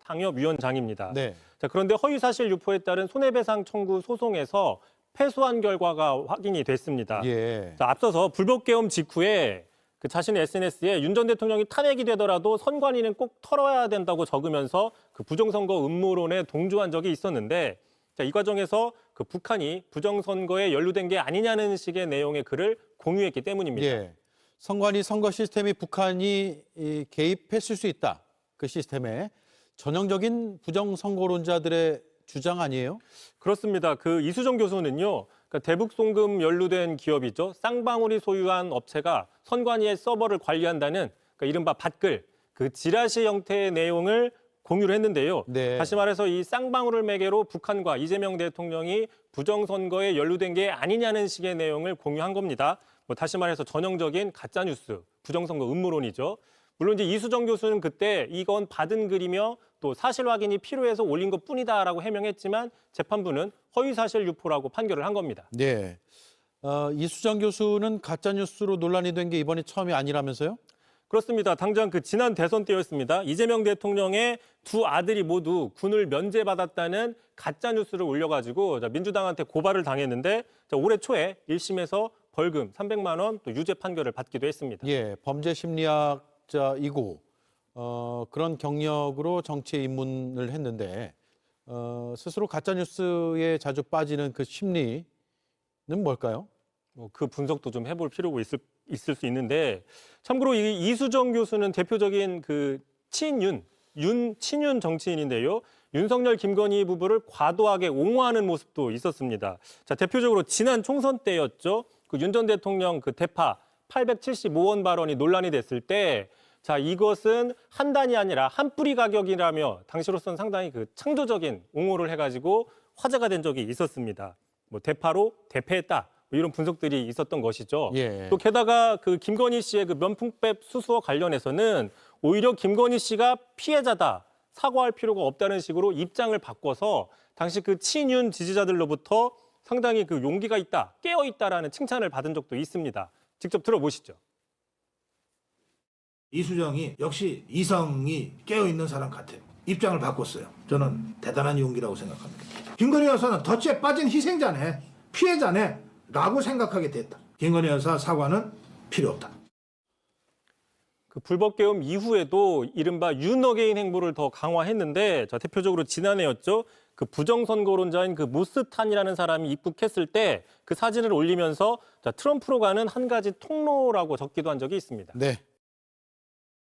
당협위원장입니다. 네. 자, 그런데 허위사실 유포에 따른 손해배상 청구 소송에서 패소한 결과가 확인이 됐습니다. 예. 자, 앞서서 불법계엄 직후에 그 자신의 SNS에 윤 전 대통령이 탄핵이 되더라도 선관위는 꼭 털어야 된다고 적으면서 그 부정선거 음모론에 동조한 적이 있었는데, 자, 이 과정에서 그 북한이 부정선거에 연루된 게 아니냐는 식의 내용의 글을 공유했기 때문입니다. 예. 선관위 선거 시스템이 북한이 개입했을 수 있다. 그 시스템에 전형적인 부정선거론자들의 주장 아니에요? 그렇습니다. 그 이수정 교수는요, 그러니까 대북 송금 연루된 기업이죠. 쌍방울이 소유한 업체가 선관위의 서버를 관리한다는 그러니까 이른바 밭글, 그 지라시 형태의 내용을 공유를 했는데요. 네. 다시 말해서 이 쌍방울을 매개로 북한과 이재명 대통령이 부정선거에 연루된 게 아니냐는 식의 내용을 공유한 겁니다. 뭐 다시 말해서 전형적인 가짜뉴스, 부정선거 음모론이죠. 물론 이제 이수정 교수는 그때 이건 받은 글이며 또 사실 확인이 필요해서 올린 것뿐이다라고 해명했지만 재판부는 허위사실 유포라고 판결을 한 겁니다. 네. 이수정 교수는 가짜뉴스로 논란이 된 게 이번이 처음이 아니라면서요? 그렇습니다. 당장 그 지난 대선 때였습니다. 이재명 대통령의 두 아들이 모두 군을 면제받았다는 가짜뉴스를 올려가지고 민주당한테 고발을 당했는데 올해 초에 1심에서 벌금 300만 원 또 유죄 판결을 받기도 했습니다. 예, 범죄 심리학자이고 그런 경력으로 정치에 입문을 했는데 스스로 가짜뉴스에 자주 빠지는 그 심리는 뭘까요? 그 분석도 좀 해볼 필요가 있을 수 있는데 참고로 이 이수정 교수는 대표적인 그 친윤 정치인인데요. 윤석열, 김건희 부부를 과도하게 옹호하는 모습도 있었습니다. 자, 대표적으로 지난 총선 때였죠. 그 윤 전 대통령 그 대파 875원 발언이 논란이 됐을 때 자, 이것은 한 단이 아니라 한 뿌리 가격이라며 당시로서는 상당히 그 창조적인 옹호를 해가지고 화제가 된 적이 있었습니다. 뭐 대파로 대패했다. 뭐 이런 분석들이 있었던 것이죠. 예. 또 게다가 그 김건희 씨의 그 면풍백 수수와 관련해서는 오히려 김건희 씨가 피해자다, 사과할 필요가 없다는 식으로 입장을 바꿔서 당시 그 친윤 지지자들로부터 상당히 그 용기가 있다, 깨어 있다라는 칭찬을 받은 적도 있습니다. 직접 들어보시죠. 이수정이 역시 이성이 깨어있는 사람 같아요. 입장을 바꿨어요. 저는 대단한 용기라고 생각합니다. 김건희 여사는 덫에 빠진 희생자네, 피해자네 라고 생각하게 됐다. 김건희 여사 사과는 필요 없다. 그 불법계엄 이후에도 이른바 윤어게인 행보를 더 강화했는데 자, 대표적으로 지난해였죠. 그 부정선거론자인 그 모스탄이라는 사람이 입국했을 때 그 사진을 올리면서 자, 트럼프로 가는 한 가지 통로라고 적기도 한 적이 있습니다. 네.